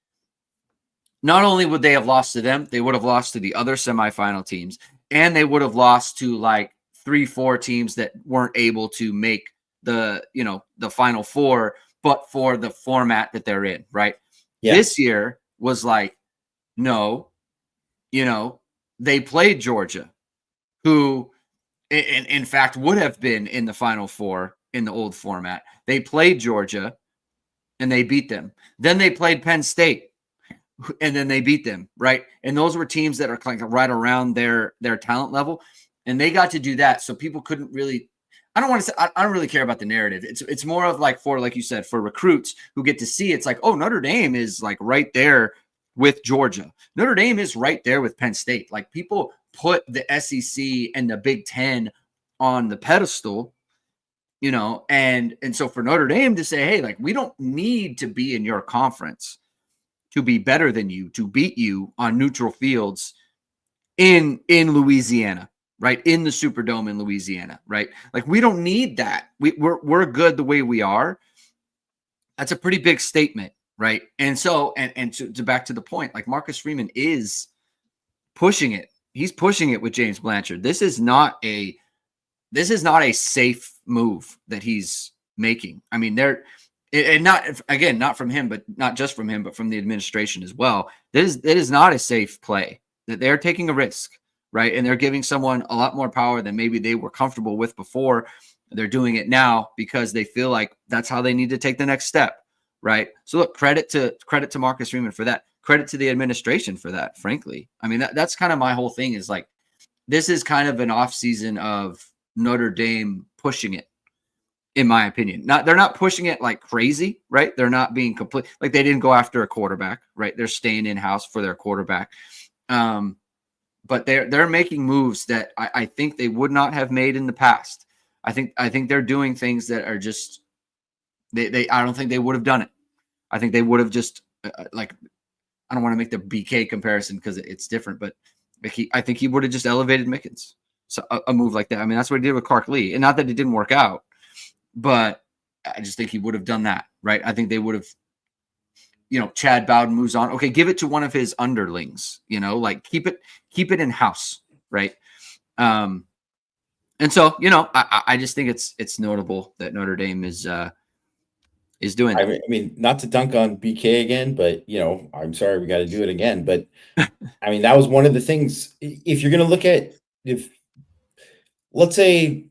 not only would they have lost to them, they would have lost to the other semifinal teams, and they would have lost to like 3-4 teams that weren't able to make the Final Four, but for the format that they're in, right? Yeah. This year was like, no, they played Georgia, who in fact would have been in the Final Four in the old format. They played Georgia and they beat them. Then they played Penn State and then they beat them, right? And those were teams that are like right around their talent level, and they got to do that. So people couldn't really, I don't really care about the narrative. It's more of like, for, like you said, for recruits who get to see, it's like, oh, Notre Dame is like right there with Georgia. Notre Dame is right there with Penn State. Like, people put the SEC and the Big Ten on the pedestal, and so for Notre Dame to say, hey, like, we don't need to be in your conference to be better than you, to beat you on neutral fields in Louisiana, right? In the Superdome in Louisiana, right? Like, we don't need that. We're good the way we are. That's a pretty big statement, right? And so, and to back to the point, like, Marcus Freeman is pushing it. He's pushing it with James Blanchard. This is not a safe move that he's making. I mean, not from him, but not just from him, but from the administration as well. It is not a safe play. That they're taking a risk, right? And they're giving someone a lot more power than maybe they were comfortable with before. They're doing it now because they feel like that's how they need to take the next step, right? So look, credit to Marcus Freeman for that. credit to the administration for that, frankly. I mean, that's kind of my whole thing is like, this is kind of an off season of Notre Dame pushing it, in my opinion. They're not pushing it like crazy, right? They're not being complete. Like they didn't go after a quarterback, right? They're staying in-house for their quarterback. But they're making moves that I think they would not have made in the past. I think they're doing things that are just I don't think they would have done it. I think they would have just like, I don't want to make the BK comparison because it's different, but I think he would have just elevated Mickens. So a move like that. I mean, that's what he did with Clark Lee, and not that it didn't work out, but I just think he would have done that, right? I think they would have, Chad Bowden moves on. Okay, give it to one of his underlings, like keep it in house, right? And so, I just think it's notable that Notre Dame is doing that. I mean, not to dunk on BK again, but I'm sorry we got to do it again. But I mean, that was one of the things. If you're going to look at, if let's say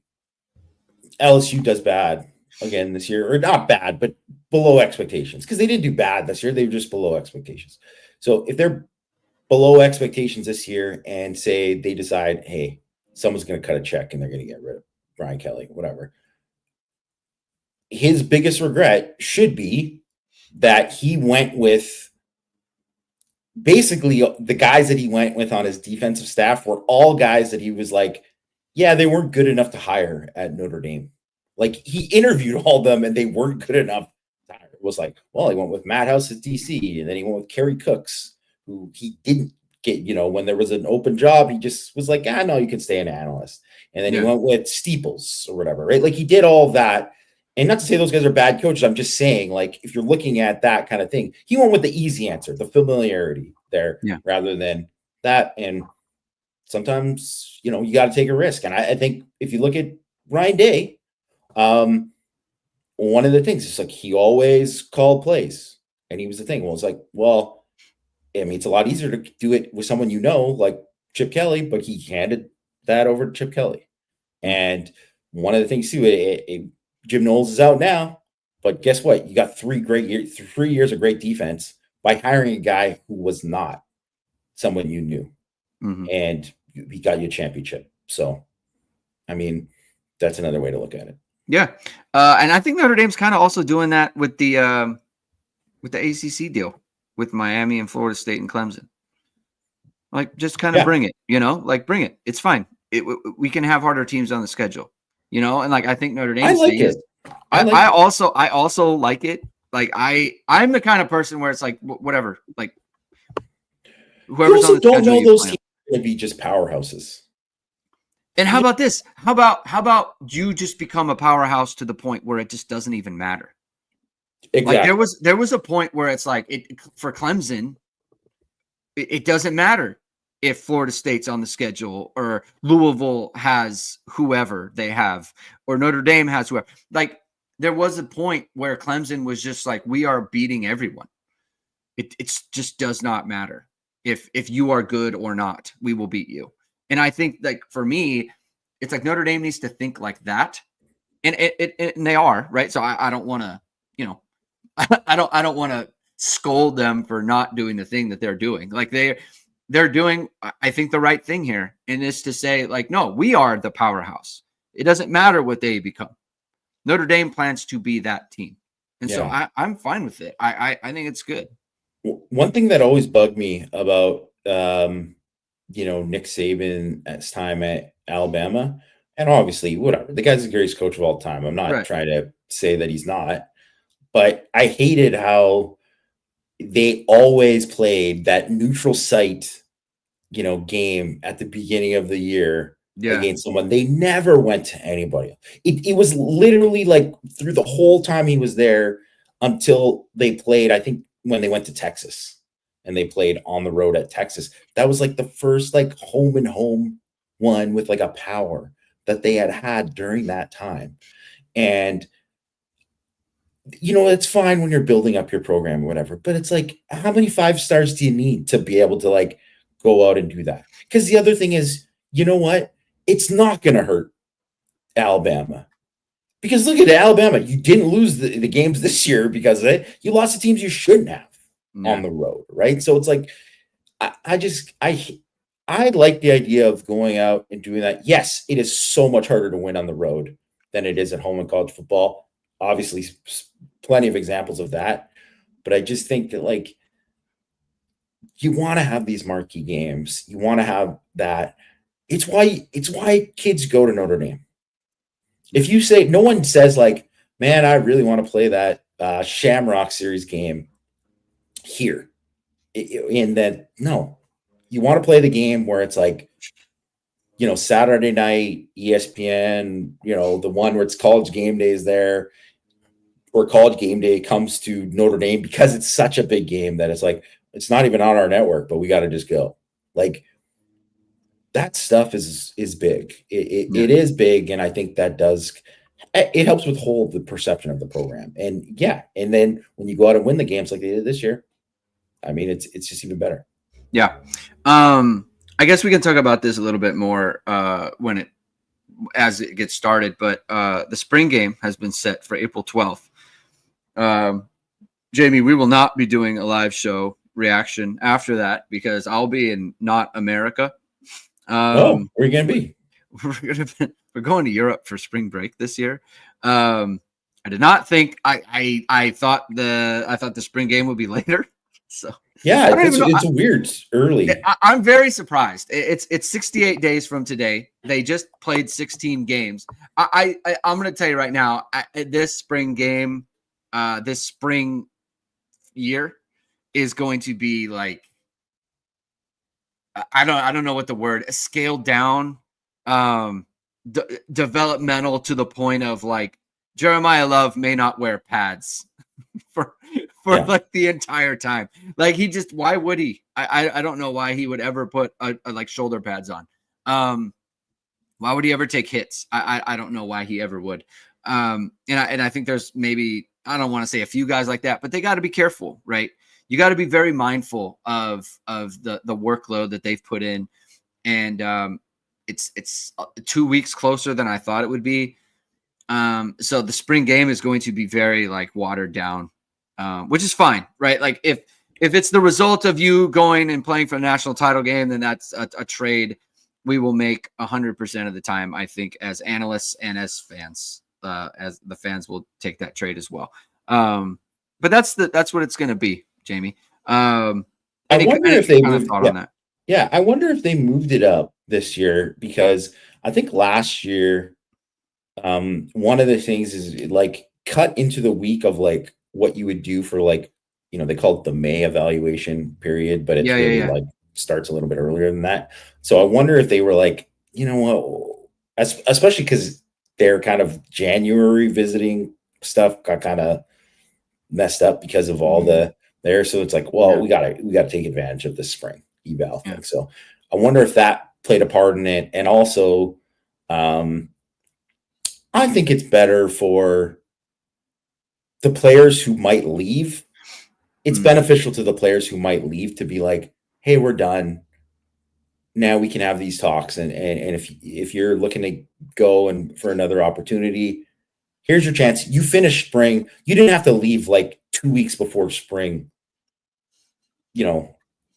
LSU does bad again this year, or not bad, but below expectations, because they didn't do bad this year, they were just below expectations. So if they're below expectations this year, and say they decide, hey, someone's going to cut a check and they're going to get rid of Brian Kelly, whatever. His biggest regret should be that he went with basically the guys that he went with on his defensive staff were all guys that he was like, yeah, they weren't good enough to hire at Notre Dame. Like he interviewed all of them and they weren't good enough to hire. It was like, well, he went with Matt House at DC, and then he went with Kerry Cooks, who he didn't get, when there was an open job, he just was like, no, you can stay an analyst. And then he went with Steeples or whatever, right? Like he did all of that. And not to say those guys are bad coaches. I'm just saying, like, if you're looking at that kind of thing, he went with the easy answer, the familiarity there, rather than that. And sometimes, you got to take a risk. And I think if you look at Ryan Day, one of the things is like he always called plays, and he was the thing. Well, it's like, well, I mean, it's a lot easier to do it with someone like Chip Kelly, but he handed that over to Chip Kelly. And one of the things too, Jim Knowles is out now, but guess what? You got 3 years of great defense by hiring a guy who was not someone you knew, and he got you a championship. So, I mean, that's another way to look at it. Yeah, and I think Notre Dame's kind of also doing that with the ACC deal with Miami and Florida State and Clemson. Like, just kind of bring it, like bring it. It's fine. We can have harder teams on the schedule. And like I think Notre Dame. I like it. I also like it. Like I'm the kind of person where it's like whatever. Like whoever's you also on the don't schedule, know those teams are going to be just powerhouses. And how about this? How about you just become a powerhouse to the point where it just doesn't even matter? Exactly. Like there was a point where it's like for Clemson, it doesn't matter if Florida State's on the schedule or Louisville has whoever they have or Notre Dame has whoever. Like there was a point where Clemson was just like, we are beating everyone. It's just does not matter if you are good or not, we will beat you. And I think like for me, it's like Notre Dame needs to think like that, and and they are, right. So I don't want to, I don't want to scold them for not doing the thing that they're doing. Like they're doing, I think, the right thing here, and is to say, like, no, we are the powerhouse. It doesn't matter what they become. Notre Dame plans to be that team. And so I'm fine with it. I think it's good. One thing that always bugged me about, Nick Saban's time at Alabama, and obviously, whatever, the guy's the greatest coach of all time. I'm not trying to say that he's not, but I hated how they always played that neutral site, game at the beginning of the year against someone. They never went to anybody. It was literally like through the whole time he was there until they played, I think, when they went to Texas and they played on the road at Texas. That was like the first like home and home one with like a power that they had during that time. And it's fine when you're building up your program or whatever, but it's like, how many 5 stars do you need to be able to like go out and do that? Because the other thing is, you know what? It's not going to hurt Alabama. Because look at Alabama. You didn't lose the games this year because of it. You lost the teams you shouldn't have. on the road, right? So it's like I like the idea of going out and doing that. Yes, it is so much harder to win on the road than it is at home in college football. Obviously, plenty of examples of that. But I just think that, like, you want to have these marquee games. You want to have that. It's why kids go to Notre Dame. If you say, no one says like, man, I really want to play that Shamrock Series game here. And then no, you want to play the game where it's like, Saturday night, ESPN, the one where it's College Game Day is there, or College Game Day comes to Notre Dame because it's such a big game that it's like, it's not even on our network, but we got to just go. Like, that stuff is big. It is big. And I think that it helps with the perception of the program. And and then when you go out and win the games like they did this year, I mean, it's just even better. Yeah. I guess we can talk about this a little bit more as it gets started, but the spring game has been set for April 12th. Jamie, we will not be doing a live show reaction after that because I'll be in not America. Where are you going to be? We're going to Europe for spring break this year. I did not think I thought the spring game would be later. So yeah, it's a weird early. I'm very surprised. It's 68 days from today. They just played 16 games. I'm going to tell you right now, this spring game, this spring year is going to be like, I don't know what the word, scaled down, developmental to the point of like Jeremiah Love may not wear pads for like the entire time. Like why would he? I don't know why he would ever put like shoulder pads on. Why would he ever take hits? I don't know why he ever would. And I think there's maybe, I don't want to say a few guys like that, but they got to be careful, right? You got to be very mindful of the workload that they've put in. And it's 2 weeks closer than I thought it would be. So the spring game is going to be very like watered down, which is fine, right? Like if it's the result of you going and playing for a national title game, then that's a trade we will make 100% of the time, I think, as analysts and as fans. As the fans will take that trade as well. But that's what it's going to be, Jamie. I wonder if they moved on that. Yeah, I wonder if they moved it up this year because I think last year, one of the things is like cut into the week of like what you would do for like, they call it the May evaluation period, but it's like starts a little bit earlier than that. So I wonder if they were like, especially because their kind of January visiting stuff got kind of messed up because of all there. So it's like, well, we gotta take advantage of the spring eval thing. So I wonder if that played a part in it. And also, I think it's better for the players who might leave. It's beneficial to the players who might leave to be like, hey, we're done. Now we can have these talks. And if you're looking to go and for another opportunity, here's your chance. You finished spring. You didn't have to leave like 2 weeks before spring,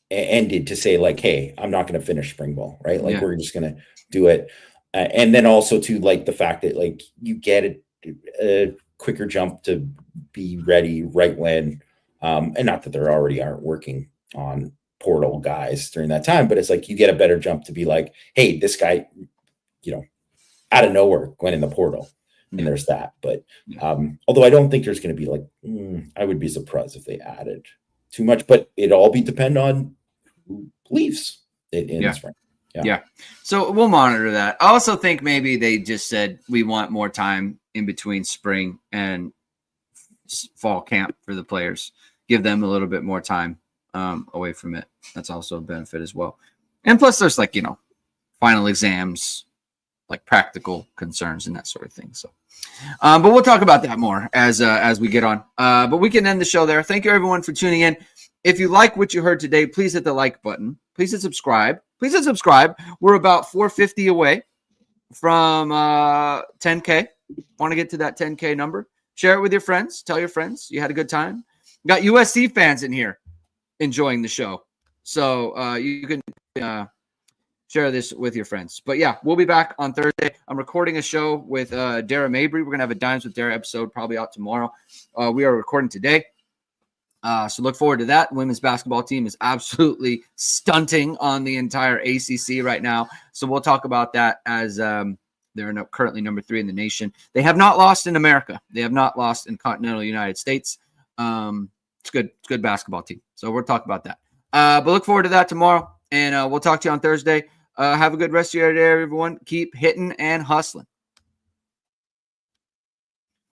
ended to say like, hey, I'm not going to finish spring ball, right? Like we're just going to do it. And then also to like the fact that like you get a quicker jump to be ready right when, and not that there already aren't working on portal guys during that time, but it's like you get a better jump to be like, hey, this guy, out of nowhere went in the portal. And there's that. But although I don't think there's going to be like, I would be surprised if they added too much, but it all depend on who leaves in the spring. Yeah. So we'll monitor that. I also think maybe they just said we want more time in between spring and fall camp for the players. Give them a little bit more time away from it. That's also a benefit as well. And plus there's like, final exams, like practical concerns and that sort of thing. So, but we'll talk about that more as we get on. But we can end the show there. Thank you everyone for tuning in. If you like what you heard today, please hit the like button. Please hit subscribe. Please hit subscribe. We're about 450 away from 10K. Want to get to that 10K number? Share it with your friends. Tell your friends you had a good time. Got USC fans in here. enjoying the show. So you can share this with your friends. But yeah, we'll be back on Thursday. I'm recording a show with Dara Mabry. We're going to have a Dimes with Dara episode probably out tomorrow. We are recording today. So look forward to that. Women's basketball team is absolutely stunting on the entire ACC right now. So we'll talk about that as they're currently number 3 in the nation. They have not lost in America. They have not lost in continental United States. It's good. It's a good basketball team. So we'll talk about that. But look forward to that tomorrow. And we'll talk to you on Thursday. Have a good rest of your day, everyone. Keep hitting and hustling.